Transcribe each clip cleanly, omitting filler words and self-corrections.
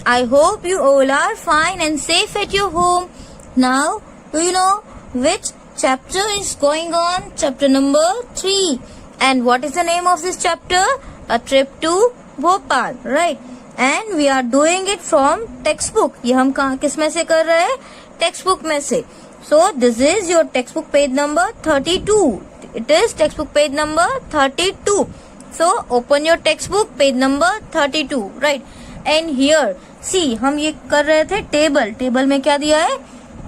I hope you all are fine and safe at your home. Now, do you know which chapter is going on? Chapter number 3. And what is the name of this chapter? A Trip to Bhopal, right? And we are doing it from textbook. ये हम किस में से कर रहे हैं? Textbook में से. So this is your textbook page number 32. It is textbook page number 32. So open your textbook page number 32, right? And here, see, हम ये कर रहे थे टेबल में क्या दिया है?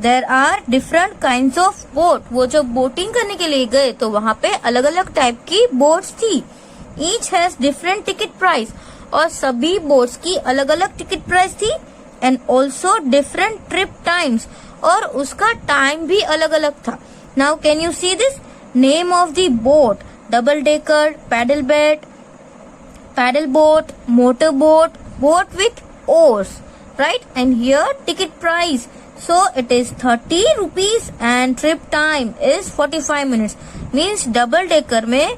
There are different kinds of boat. वो जब बोटिंग करने के लिए गए तो वहाँ पे अलग अलग टाइप की बोट्स थी. Each has different ticket price. और सभी बोट्स की अलग अलग टिकट प्राइस थी. And also different trip times. और उसका टाइम भी अलग अलग था. Now can you see this? Name of the boat: double decker, paddle boat, motor boat, boat with oars, right? And here ticket price. So it is 30 rupees and trip time is 45 minutes. Means double decker में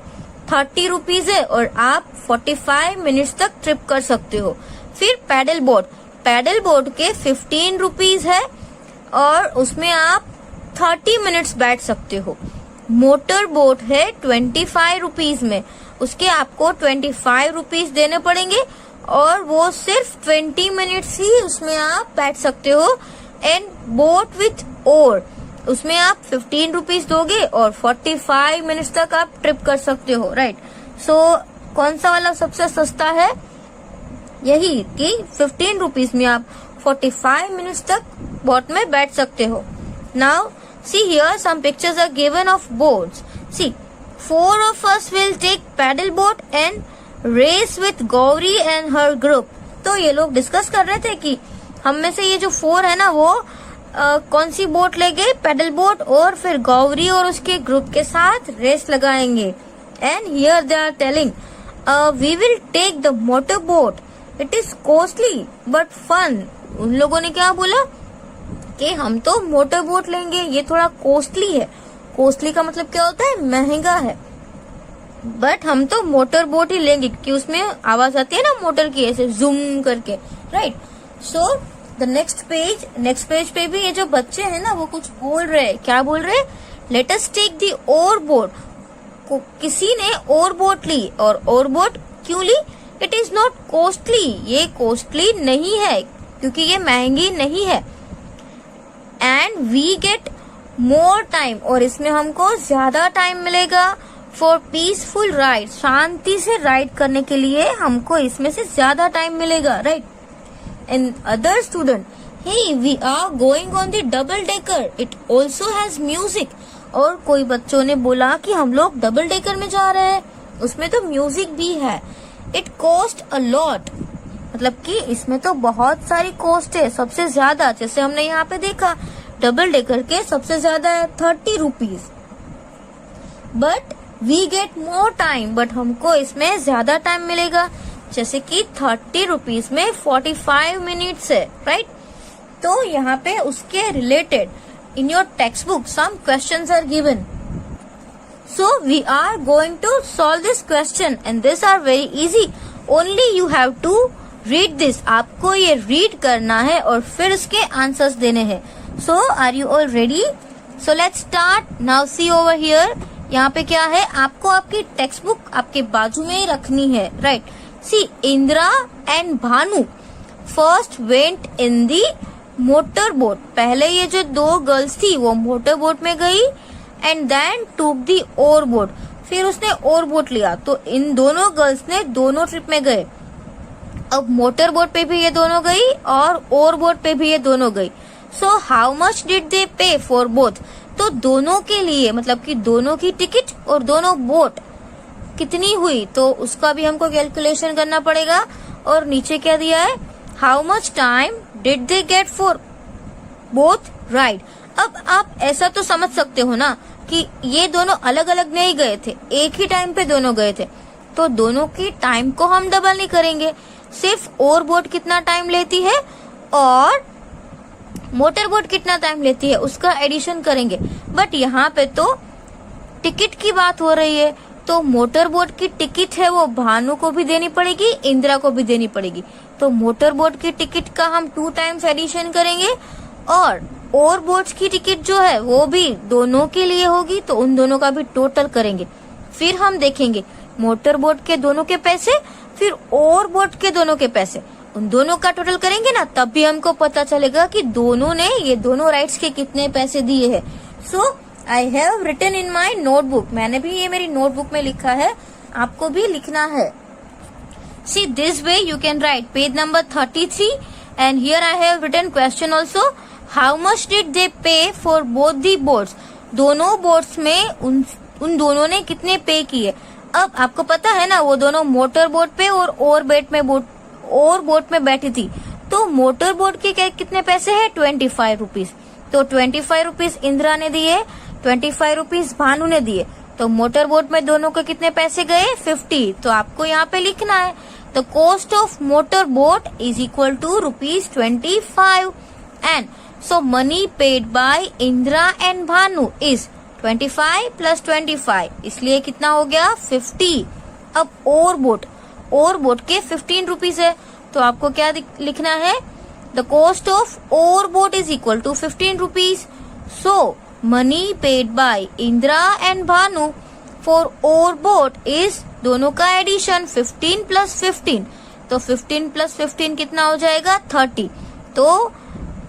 30 rupees है और आप 45 minutes तक trip कर सकते हो. फिर paddle boat के 15 rupees है और उसमें आप 30 minutes बैठ सकते हो. मोटर बोट है 25 rupees में, उसके आपको 25 rupees देने पड़ेंगे और वो सिर्फ 20 minutes ही उसमें आप बैठ सकते हो. एंड बोट विथ ओर उसमें आप 15 rupees दोगे और 45 minutes तक आप ट्रिप कर सकते हो, राइट? सो कौन सा वाला सबसे सस्ता है? यही कि 15 rupees में आप 45 minutes तक बोट में बैठ सकते हो. Now see here some pictures are given of boats. See, 4 of us will take paddle boat and race with Gauri and her group. तो ये लोग डिस्कस कर रहे थे कि हम में से ये जो 4 है ना वो कौन सी बोट लेंगे? पैडल बोट और फिर गौरी और उसके ग्रुप के साथ रेस लगाएंगे. And here they are telling we will take the motor boat. It is costly but fun. उन लोगों ने क्या बोला कि हम तो मोटर बोट लेंगे, ये थोड़ा कॉस्टली है. कॉस्टली का मतलब क्या होता है? महंगा है. बट हम तो मोटर बोट ही लेंगे क्योंकि उसमें आवाज आती है ना मोटर की, ऐसे जूम करके, right? So the next page पे भी ये जो बच्चे हैं ना वो कुछ बोल रहे हैं. क्या बोल रहे हैं? Let us take the oar boat. किसी ने ओर बोट ली. और ओर बोट क्यों ली? It is not costly. ये कॉस्टली नहीं है क्योंकि ये महंगी नहीं है. And we get more time. और इसमें हमको ज्यादा टाइम मिलेगा फॉर पीसफुल राइड. शांति से राइड करने के लिए हमको इसमें से ज्यादा टाइम मिलेगा, right? And other student, hey, we are going on the double decker. It also has music. और कोई बच्चों ने बोला कि हम लोग डबल डेकर में जा रहे हैं, उसमें तो म्यूजिक भी है. It cost a lot. मतलब कि इसमें तो बहुत सारी कॉस्ट है. सबसे ज्यादा जैसे हमने यहाँ पे देखा डबल डेकर के सबसे ज्यादा है 30 rupees. But we get more time. But हमको इसमें ज्यादा टाइम मिलेगा जैसे कि 30 rupees में 45 minutes है, राइट? तो यहाँ पे उसके related in your text book some questions are given. So we are going to solve this question and this are very easy. Only you have to read this. आपको ये read करना है और फिर इसके आंसर्स देने हैं. So are you all ready? So let's start. Now see over here. यहाँ पे क्या है? आपको आपकी टेक्स्ट बुक आपके बाजू में रखनी है, right? See, Indra and Bhanu first went in the motor boat. पहले ये जो 2 गर्ल्स थी वो मोटर बोट में गई and then took the oar boat. फिर उसने ओर बोट लिया. तो इन दोनों गर्ल्स ने दोनों ट्रिप में गए. अब मोटर बोट पे भी ये दोनों गई और ओर बोट पे भी ये दोनों गई. So how much did they pay for both? तो दोनों के लिए मतलब कि दोनों की टिकट और दोनों बोट कितनी हुई तो उसका भी हमको कैलकुलेशन करना पड़ेगा. और नीचे क्या दिया है? How much time did they get for both ride. अब आप ऐसा तो समझ सकते हो ना कि ये दोनों अलग अलग नहीं गए थे, एक ही टाइम पे दोनों गए थे. तो दोनों की टाइम को हम डबल नहीं करेंगे. सिर्फ ओर बोट कितना टाइम लेती है और मोटर बोट कितना टाइम लेती है उसका एडिशन करेंगे. बट यहाँ पे तो टिकट की बात हो रही है तो मोटर बोट की टिकट है वो भानु को भी देनी पड़ेगी, इंदिरा को भी देनी पड़ेगी. तो मोटर बोट की टिकट का हम 2 टाइम्स एडिशन करेंगे और बोट्स की टिकट जो है वो भी दोनों के लिए होगी, तो उन दोनों का भी टोटल करेंगे। फिर हम देखेंगे मोटर बोट के दोनों के पैसे, फिर और बोट के दोनों के पैसे, उन दोनों का टोटल करेंगे ना, तब भी हमको पता चलेगा कि दोनों ने ये दोनों राइड्स के कितने पैसे दिए हैं। So I have written in my notebook, मैंने भी ये मेरी नोटबुक में लिखा है, आपको भी लिखना है। See this way you can write page number 33 and here I have written question also. How much did they pay for both the boats? दोनों बोट्स में उन दोनों ने कितने पे किए। अब आपको पता है ना वो दोनों मोटर बोट पे और बोट में बैठी थी, तो मोटर बोट के कितने पैसे है 25 रुपीज, तो 25 रुपीज इंदिरा ने दिए, 25 रुपीज भानु ने दिए, तो मोटर बोट में दोनों को कितने पैसे गए 50। तो आपको यहाँ पे लिखना है the cost of motor boat is equal to ₹25 and so money paid by Indira and Bhanu is 25 + 25, इसलिए कितना हो गया 50। अब और बोट के 15 रुपीज है, तो आपको क्या लिखना है the cost of oar boat is equal to 15 rupees, so money paid by Indira and Bhanu for oar boat is दोनों का एडिशन 15 + 15, तो 15 + 15 कितना हो जाएगा 30, तो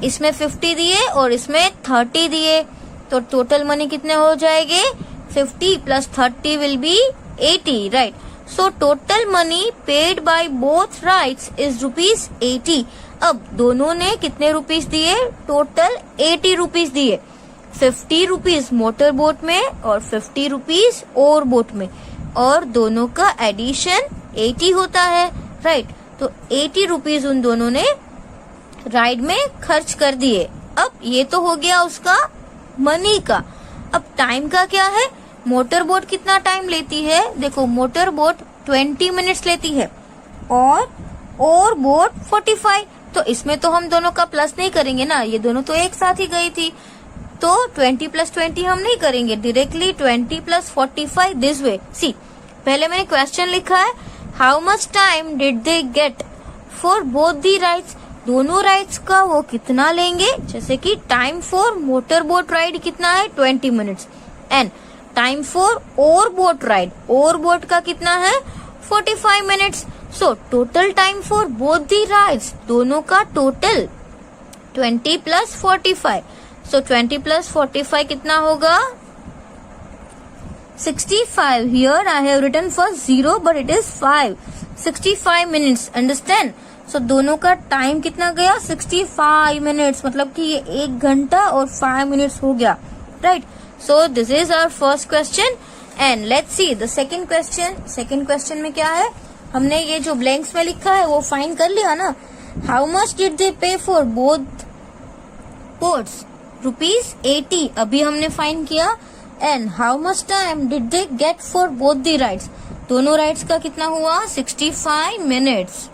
इसमें 50 दिए और इसमें 30 दिए, तो टोटल मनी कितने हो जाएंगे 50 + 30 will be 80, right. So total money paid by both rides is ₹80। अब दोनों ने कितने रुपीस दिए, टोटल 80 रुपीस दिए, 50 रुपीस मोटर बोट में और 50 रुपीस और बोट में, और दोनों का एडिशन 80 होता है, राइट। तो 80 रुपीस उन दोनों ने राइड में खर्च कर दिए। अब ये तो हो गया उसका मनी का। अब टाइम का क्या है, मोटर बोट कितना टाइम लेती है, देखो मोटर बोट 20 मिनट्स लेती है और बोट 45, तो इसमें तो हम दोनों का प्लस नहीं करेंगे ना, ये दोनों तो एक साथ ही गई थी, तो 20 + 20 हम नहीं करेंगे, डायरेक्टली 20 + 45 दिस वे। सी पहले मैंने क्वेश्चन लिखा है how much time did they get for both the rides, दोनों राइड्स का वो कितना लेंगे, जैसे कि time for motor boat ride कितना है 20 minutes and time for oar boat ride और बोट का कितना है 45 minutes. So total time for both the rides दोनों का टोटल 20 + 45, सो 20 + 45 कितना होगा 65। Here I have written for 0 but it is 5, 65 minutes, understand। सो दोनों का टाइम कितना गया 65 मिनट्स, मतलब कि ये 1 घंटा और 5 मिनट्स हो गया, right. So this is our first question and let's see the second question. Second question में क्या है, हमने ये जो ब्लैंक्स में लिखा है वो फाइंड कर लिया ना। हाउ मच डिड दे पे फॉर बोथ बोट्स ₹80, अभी हमने फाइंड किया, and how much time did they get for both the rides, दोनों राइड्स का कितना हुआ 65 minutes.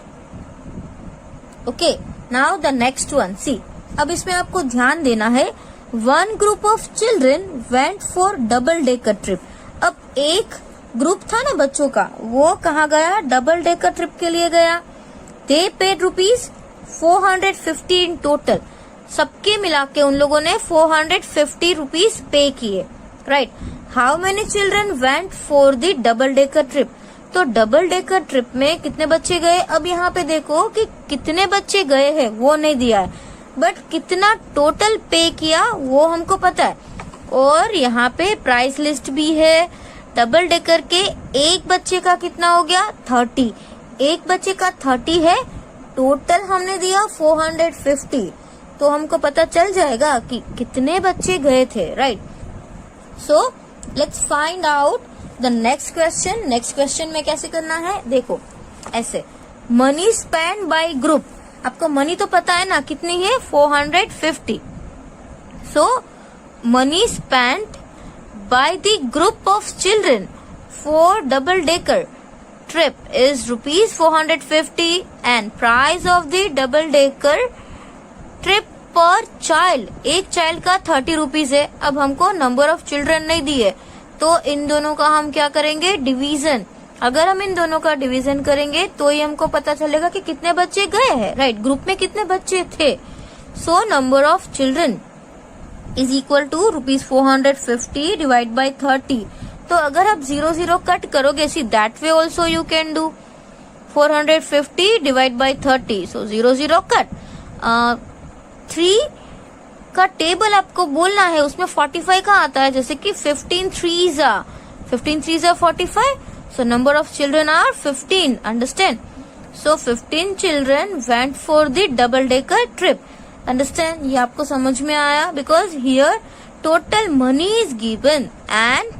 Okay, now the next one, see अब इसमें आपको ध्यान देना है, one group of children went for double decker trip. अब एक ग्रुप था ना बच्चों का, वो कहाँ गया, डबल डेकर ट्रिप के लिए गया। दे पेड ₹450 इन टोटल, सबके मिला के उन लोगों ने 450 रुपीज पे किए, right. How many children went for the double decker trip, तो डबल डेकर ट्रिप में कितने बच्चे गए, अब यहाँ पे देखो कि कितने बच्चे गए हैं वो नहीं दिया है, बट कितना टोटल पे किया वो हमको पता है, और यहाँ पे प्राइस लिस्ट भी है। डबल डेकर के एक बच्चे का कितना हो गया 30, एक बच्चे का 30 है, टोटल हमने दिया 450, तो हमको पता चल जाएगा कि कितने बच्चे गए थे, right. So let's find out the next question. Next question में कैसे करना है, देखो ऐसे, मनी स्पेंड बाय ग्रुप, आपको मनी तो पता है ना कितनी है 450, so money spend by the group of children for double decker trip is ₹450 and price of the double decker trip per child, एक चाइल्ड का 30 रुपीज है। अब हमको नंबर ऑफ चिल्ड्रन नहीं दिए, तो इन दोनों का हम क्या करेंगे डिवीजन, अगर हम इन दोनों का डिवीजन करेंगे तो ही हमको पता चलेगा कि कितने बच्चे गए हैं, राइट। ग्रुप में कितने बच्चे थे। So number of children is equal to ₹450 divide by 30। तो अगर आप 0 कट करोगे, see that way also you can do. 450 divide by 30, सो 0 कट। 3 का टेबल आपको बोलना है, उसमें 45 का आता है, जैसे कि 15 3s are 45. So number of children are 15. Understand? So 15 children went for the double decker trip. Understand? ये आपको समझ में आया? Because here total money is given and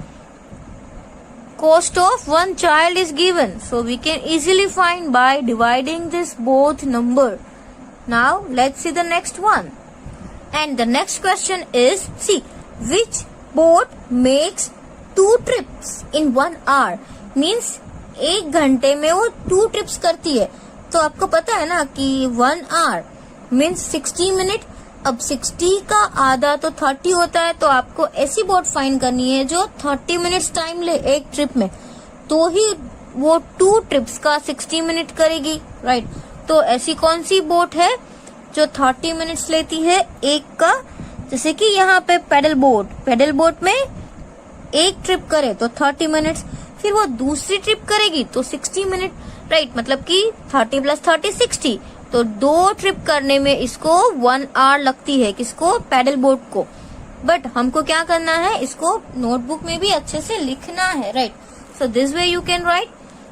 cost of one child is given. So we can easily find by dividing this both number. Now let's see the next one. And the next question is, see, which boat makes 2 trips in 1 hour? Means 1 घंटे में वो 2 trips करती है। तो आपको पता है ना कि 1 hour means 60 मिनट। अब 60 का आधा तो 30 होता है, तो आपको ऐसी बोट फाइंड करनी है जो 30 मिनट्स टाइम ले एक ट्रिप में, तो ही वो 2 ट्रिप्स का 60 मिनट करेगी, राइट। तो ऐसी कौन सी बोट है जो 30 मिनट्स लेती है एक का? जैसे कि यहाँ पे पैडल बोट में एक ट्रिप करे तो 30 मिनट्स, फिर वो दूसरी ट्रिप करेगी तो 60 मिनट, राइट। मतलब कि 30 + 30 60, तो 2 ट्रिप करने में इसको 1 आवर लगती है। किसको? पैडल बोट को। बट हमको क्या करना है, इसको नोटबुक में भी अच्छे से लिखना है, right. So this way you can write,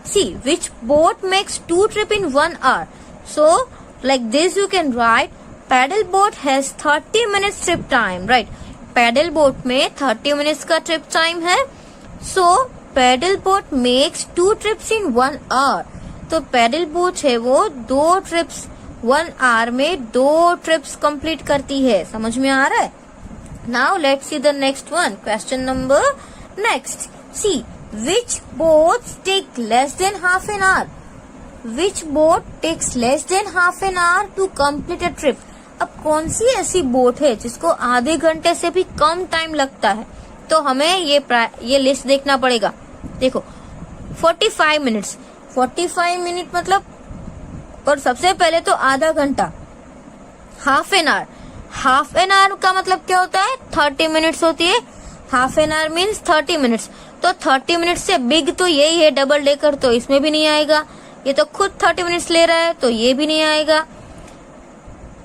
see which boat makes 2 trip in 1 hour. So like this you can write, paddle boat has 30 minutes trip time, right? Paddle boat में 30 मिनट्स का trip time है। So paddle boat makes 2 trips in 1 hour. तो paddle boat है वो 2 trips 1 hour में 2 trips complete करती है। समझ में आ रहा है? Now let's see the next one, question number next. See which boats take less than half an hour? Which boat takes less than half an hour to complete a trip? अब कौन सी ऐसी बोट है जिसको आधे घंटे से भी कम time लगता है? तो हमें ये लिस्ट देखना पड़ेगा। देखो 45 मिनट्स, 45 मिनट मतलब, और सबसे पहले तो आधा घंटा, हाफ एन आवर का मतलब क्या होता है? 30 मिनट्स होती है। Half an hour means 30 minutes. तो 30 मिनट से बिग तो यही है डबल डेकर, तो इसमें भी नहीं आएगा। ये तो खुद 30 मिनट्स ले रहा है, तो ये भी नहीं आएगा।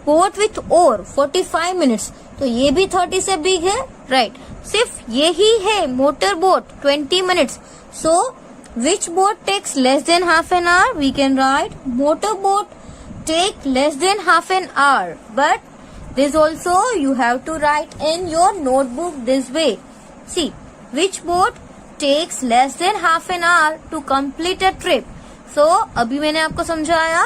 बोट विथ ओर 45 मिनट्स, तो ये भी 30 से बिग है, राइट। सिर्फ यही है motor boat 20 minutes. So which boat takes less than half an hour? We can write motor boat take less than half an hour, but this also you have to write in your notebook this way. See which boat takes less than half an hour to complete a trip? सो अभी मैंने आपको समझाया,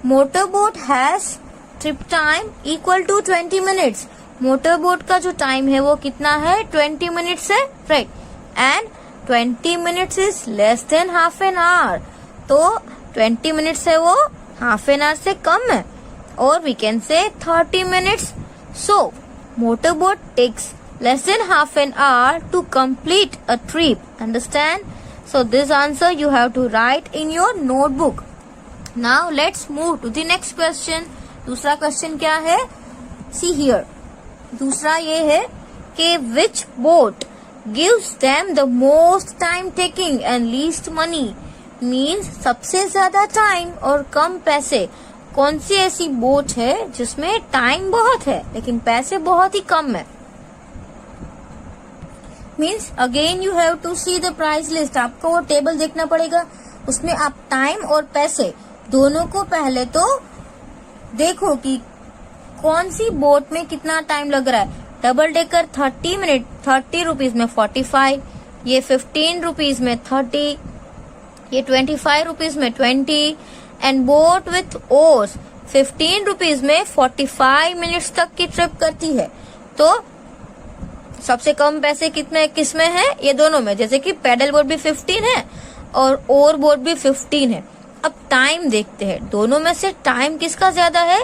motor boat has trip time equal to 20 minutes. Motor boat का जो time है वो कितना है? 20 मिनट्स है, right. And 20 minutes is less than half an our, तो 20 मिनट्स है वो हाफ एन आवर से कम है, और we can say 30 minutes. So motor boat takes less than half an hour to complete a trip. Understand? So this answer you have to write in your notebook. Now let's move to the next question. दूसरा question क्या है? See here. दूसरा ये है कि which boat gives them the most time taking and least money? Means सबसे ज्यादा time और कम पैसे। कौन सी ऐसी बोट है जिसमें टाइम बहुत है लेकिन पैसे बहुत ही कम है? Means again you have to see the price list. आपको वो टेबल देखना पड़ेगा, उसमें आप टाइम और पैसे दोनों को पहले तो देखो कि कौन सी बोट में कितना टाइम लग रहा है। डबल डेकर 30 मिनट 30 रुपीज में 45, ये 15 रुपीज में 30, ये 25 रुपीज में 20, and boat with ores 15 rupees में 45 मिनट्स तक की ट्रिप करती है। तो सबसे कम पैसे कितने किसमें है? ये दोनों में। जैसे कि पैडल बोट भी 15 है और ओर बोट भी 15 है। अब टाइम देखते हैं, दोनों में से टाइम किसका ज्यादा है?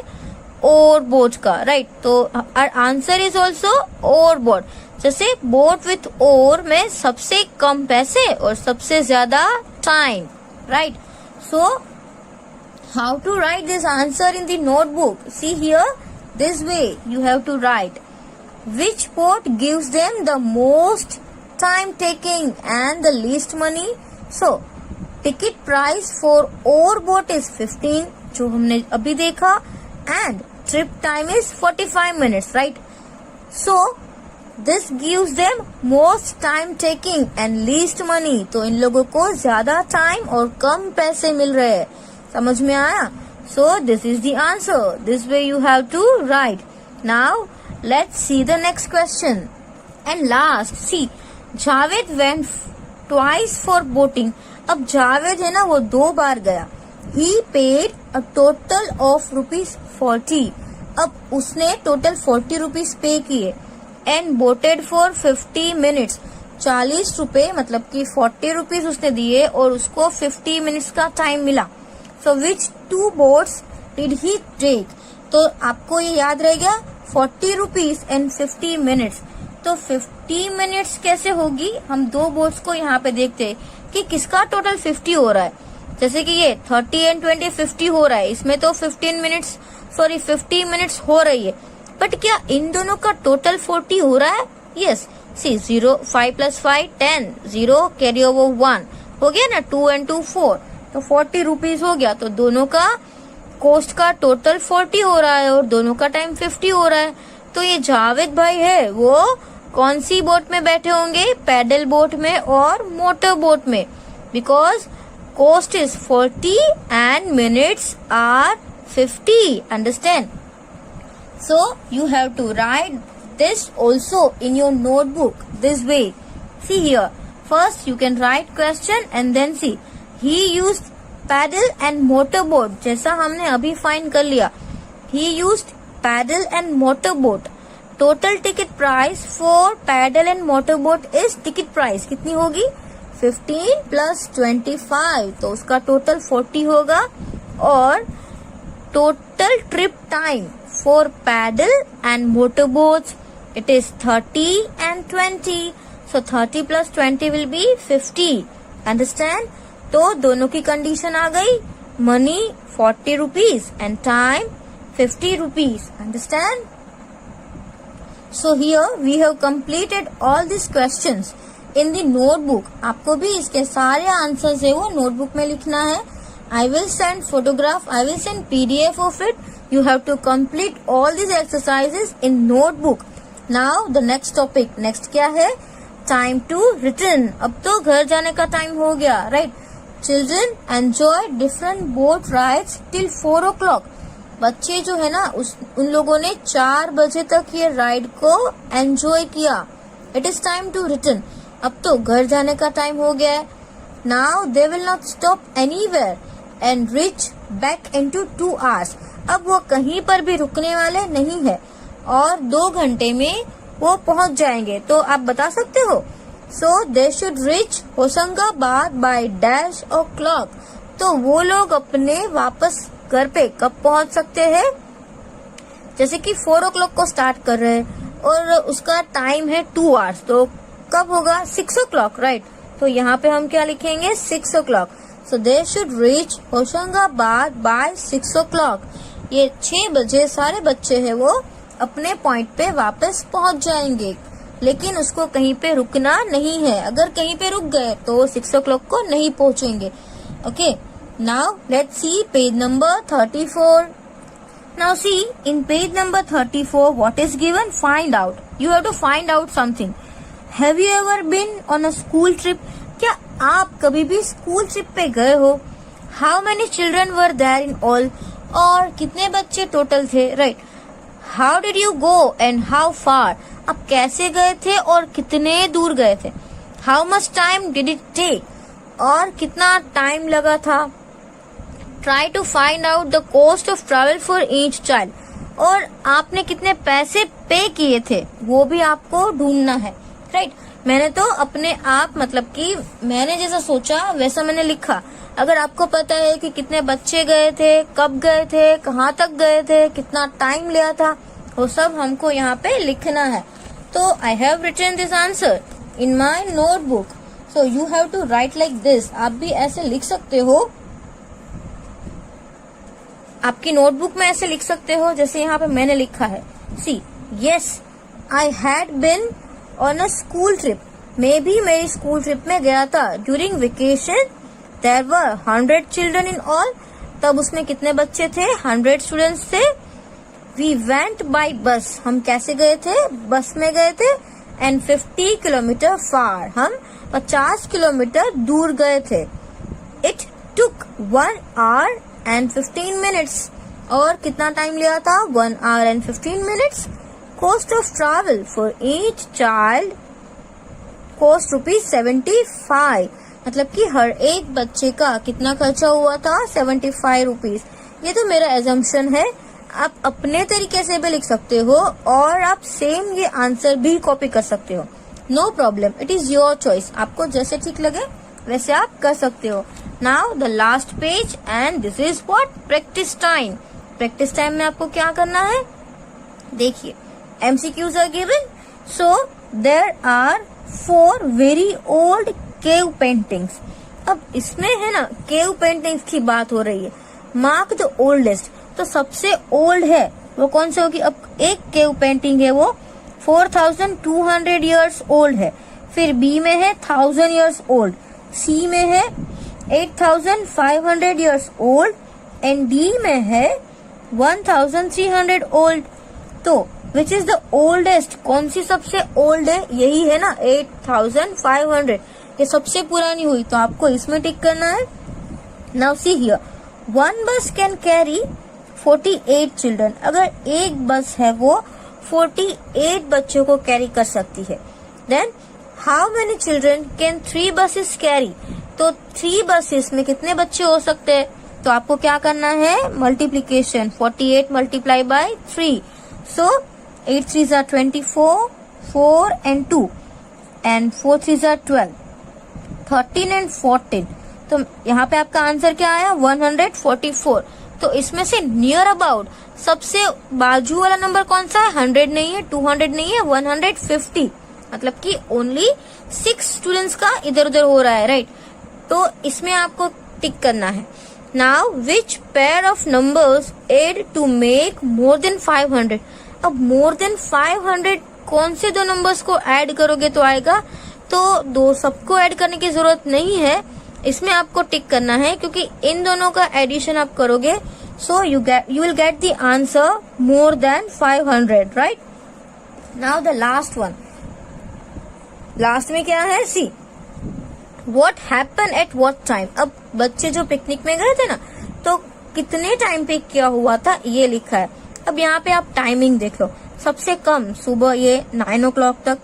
ओर बोट का, राइट। तो answer is also oar boat. जैसे बोट विथ ओर में सबसे कम पैसे और सबसे ज्यादा टाइम। right? So how to write this answer in the notebook? See here, this way you have to write. Which boat gives them the most time taking and the least money? So ticket price for oar boat is 15, जो हमने अभी देखा, and trip time is 45 minutes, right? So this gives them most time taking and least money. तो इन लोगों को ज्यादा time और कम पैसे मिल रहे हैं. समझ में आया? So this is the answer. This way you have to write. Now let's see the next question. And last, see, Javed went twice for boating. अब जावेद है ना, वो 2 बार गया. He paid a total of ₹40. अब उसने टोटल 40 रुपीज पे किए. And Botad for 50 minutes. 40 रुपए मतलब कि 40 रुपीज उसने दिए और उसको 50 मिनट्स का टाइम मिला. सो विच 2 बोट्स डिड ही टेक? तो आपको ये याद रह गया 40 रुपीज एंड 50 मिनट्स. तो 50 मिनट्स कैसे होगी? हम 2 बोट्स को यहाँ पे देखते हैं कि किसका टोटल 50 हो रहा है. जैसे कि ये 30 एंड 20 50 हो रहा है, इसमें तो 50 मिनट्स हो रही है. बट क्या इन दोनों का टोटल 40 हो रहा है? यस. सी 0 5 + 5 10 0 कैरी ओवर 1 हो गया ना. 2 and 2 4, तो 40 रुपीज हो गया. तो दोनों का कोस्ट का टोटल 40 हो रहा है और दोनों का टाइम 50 हो रहा है. तो ये जावेद भाई है वो कौन सी बोट में बैठे होंगे? पैडल बोट में और मोटर बोट में. Because cost is 40 and minutes are 50. Understand? So you have to write this also in your notebook this way. See here, first you can write question and then see. He used paddle and motorboat. जैसा हमने अभी find कर लिया. He used paddle and motorboat. Total ticket price for paddle and motorboat is ticket price कितनी होगी? 15 + 25. तो उसका total 40 होगा. और total trip time for paddle and motorboats, it is 30 and 20. So 30 + 20 will be 50. Understand? तो दोनों की कंडीशन आ गई. Money 40 rupees and time 50 rupees. Understand? So here we have completed all these questions in the notebook. आपको भी इसके सारे answers है वो नोटबुक में लिखना है. I will send photograph, I will send PDF of it. You have to complete all these exercises in notebook. Now the next topic. Next क्या है? Time to return. अब तो घर जाने का टाइम हो गया, right? Children enjoy different boat rides till 4 o'clock. बच्चे जो है ना उन लोगों ने 4 बजे तक ये राइड को एंजॉय किया. It is time to return. अब तो घर जाने का टाइम हो गया है. Now they will not stop anywhere and reach back into 2 hours. अब वो कहीं पर भी रुकने वाले नहीं है और 2 घंटे में वो पहुंच जाएंगे. तो आप बता सकते हो. So they should reach Hoshangabad by dash o'clock. तो वो लोग अपने वापस घर पे कब पहुंच सकते हैं? जैसे कि 4 o'clock को स्टार्ट कर रहे हैं और उसका टाइम है 2 hours. तो कब होगा? 6 o'clock, राइट? तो यहाँ पे हम क्या लिखेंगे? 6 o'clock. So they should reach Hoshangabad by 6 o'clock. ये 6 बजे सारे बच्चे हैं वो अपने पॉइंट पे वापस पहुंच जाएंगे. लेकिन उसको कहीं पे रुकना नहीं है. अगर कहीं पे रुक गए तो 6 o'clock को नहीं पहुंचेंगे. Okay. Now let's see page number 34. Now see in page number 34 what is given? Find out. You have to find out something. Have you ever been on a school trip? क्या आप कभी भी school trip पे गए हो? How many children were there in all? और कितने बच्चे टोटल थे? Right. How did you go and how far? आप कैसे गए थे और कितने दूर गए थे? How much time did it take? और कितना टाइम लगा था? Try to find out the cost of travel for each child. और आपने कितने पैसे पे किए थे वो भी आपको ढूंढना है. राइट. मैंने तो अपने आप मतलब कि मैंने जैसा सोचा वैसा मैंने लिखा. अगर आपको पता है कि कितने बच्चे गए थे, कब गए थे, कहाँ तक गए थे, कितना टाइम लिया था, वो सब हमको यहाँ पे लिखना है. तो I have written this answer in my notebook. So you have to write like this. आप भी ऐसे लिख सकते हो, आपकी नोटबुक में ऐसे लिख सकते हो जैसे यहाँ पे मैंने लिखा है. See, yes, I had been on a school trip. मैं भी मेरी स्कूल ट्रिप में गया था. During vacation, there were 100 children in all. तब उसमें कितने बच्चे थे? 100 स्टूडेंट्स थे. We went by bus. हम कैसे गए थे? बस में गए थे. And 50 kilometre far. हम 50 किलोमीटर दूर गए थे. It took 1 hour and 15 minutes. और कितना टाइम लिया था? 1 hour and 15 minutes. Cost of travel for each child cost ₹75. मतलब कि हर एक बच्चे का कितना खर्चा हुआ था? 75 रुपीज. ये तो मेरा एजम्पशन है. आप अपने तरीके से भी लिख सकते हो और आप सेम ये आंसर भी कॉपी कर सकते हो. No problem, it is your choice. आपको जैसे ठीक लगे वैसे आप कर सकते हो. Now the last page and this is what? Practice time. Practice time में आपको क्या करना है? देखिए, MCQs are given. So there are 4 very old cave paintings. अब इसमें है ना केव पेंटिंग्स की बात हो रही है. Mark the oldest. तो सबसे ओल्ड है वो कौन से होगी? अब एक केव पेंटिंग है वो 4200 years ओल्ड है. फिर बी में है 1000 years ओल्ड. सी में है 8500 years ओल्ड एंड डी में है 1300 ओल्ड. तो विच इज द ओल्डेस्ट? कौन सी सबसे ओल्ड है? यही है ना 8500. ये सबसे पुरानी हुई तो आपको इसमें टिक करना है. नाउ सी हियर, वन बस कैन कैरी 48 चिल्ड्रन. अगर एक बस है वो 48 बच्चों को कैरी कर सकती है. Then how many children can 3 buses carry? तो 3 buses में कितने बच्चे हो सकते हैं? तो आपको क्या करना है? Multiplication. 48 multiply by 3. So 8 3s are 24, 4 and 2 and 4 3s are 12, 13 and 14. तो यहाँ पे आपका आंसर क्या आया? 144. तो इसमें से नियर अबाउट सबसे बाजू वाला नंबर कौन सा है? 100 नहीं है, 200 नहीं है, 150. मतलब कि ओनली 6 स्टूडेंट्स का इधर उधर हो रहा है, राइट? तो इसमें आपको टिक करना है. Now which pair of numbers add to make more than 500? अब मोर देन 500 कौन से दो नंबर्स को ऐड करोगे तो आएगा? तो दो सबको ऐड करने की जरूरत नहीं है. इसमें आपको टिक करना है क्योंकि इन दोनों का एडिशन आप करोगे. So you will get the answer more than 500, right? Now the last one. Last में क्या है? See, what happen at what time? अब बच्चे जो पिकनिक में गए थे ना, तो कितने टाइम पे क्या हुआ था ये लिखा है. अब यहाँ पे आप टाइमिंग देख लो. सबसे कम सुबह ये 9 o'clock तक,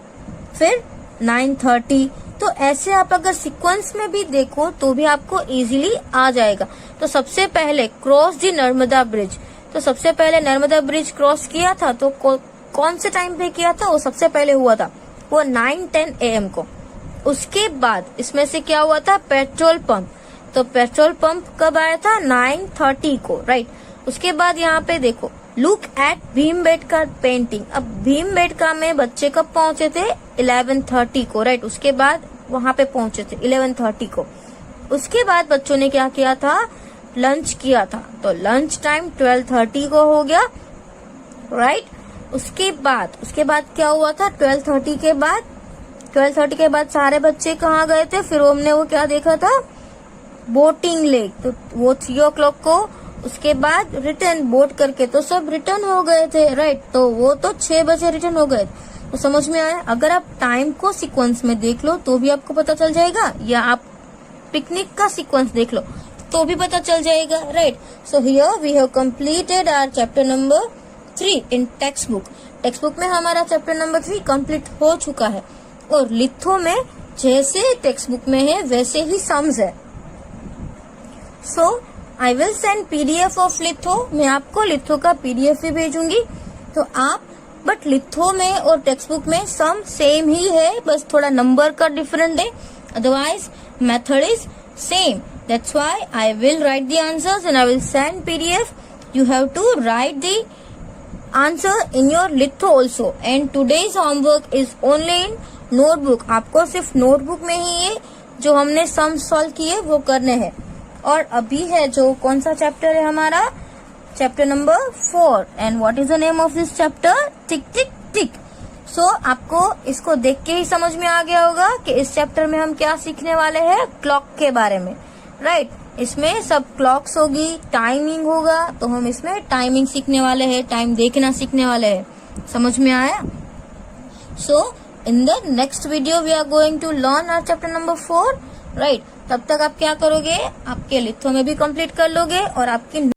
फिर 9:30. तो ऐसे आप अगर सीक्वेंस में भी देखो तो भी आपको इजीली आ जाएगा. तो सबसे पहले क्रॉस दी नर्मदा ब्रिज. तो सबसे पहले नर्मदा ब्रिज क्रॉस किया था तो कौन से टाइम पे किया था? वो सबसे पहले हुआ था वो 9:10 AM को. उसके बाद इसमें से क्या हुआ था? Petrol pump. तो पेट्रोल पंप कब आया था? 9:30 को, राइट? उसके बाद यहाँ पे देखो, लुक एट भीमबेटका पेंटिंग. अब भीमबेटका में बच्चे कब पहुंचे थे? 11:30 को, राइट? उसके बाद वहां पे पहुंचे थे 11:30 को. उसके बाद बच्चों ने क्या किया था? लंच किया था. तो लंच टाइम 12:30 को हो गया, राइट? उसके बाद क्या हुआ था? 12:30 के बाद सारे बच्चे कहाँ गए थे? फिर हमने वो क्या देखा था? Boating lake. तो वो 3 o'clock को. उसके बाद रिटर्न बोट करके तो सब रिटर्न हो गए थे, राइट? तो वो तो 6 बजे रिटर्न हो गए. तो समझ में आया? अगर आप टाइम को सीक्वेंस में देख लो तो भी आपको पता चल जाएगा, या आप पिकनिक का सीक्वेंस देख लो तो भी पता चल जाएगा, right? So here we have completed our chapter number 3 in text book. Text book में हमारा चैप्टर नंबर 3 कंप्लीट हो चुका है. और लिथो में जैसे टेक्स्ट बुक में है वैसे ही सम्स है. So I will send PDF of litho. मैं आपको लिथो का PDF भी भेजूंगी. तो आप बट लिथो में और टेक्स्ट बुक में सम सेम ही है, बस थोड़ा नंबर का डिफरेंट है. Otherwise method is same. That's why I will write the answers and I will send PDF. You have to write the answer in your litho also. And today's homework is only in notebook. आपको सिर्फ notebook में ही ये जो हमने sum solve किए वो करने हैं। और अभी है जो कौन सा चैप्टर है हमारा, chapter number 4। And what is the name of this chapter, tick tick tick. So आपको इसको देख के ही समझ में आ गया होगा कि इस चैप्टर में हम क्या सीखने वाले हैं, क्लॉक के बारे में, राइट। इसमें सब क्लॉक्स होगी, टाइमिंग होगा, तो हम इसमें टाइमिंग सीखने वाले हैं, टाइम देखना सीखने वाले हैं। समझ में आया? So in the next video we are going to learn our chapter number 4, right. तब तक आप क्या करोगे, आपके लिथो में भी कंप्लीट कर लोगे और आपकी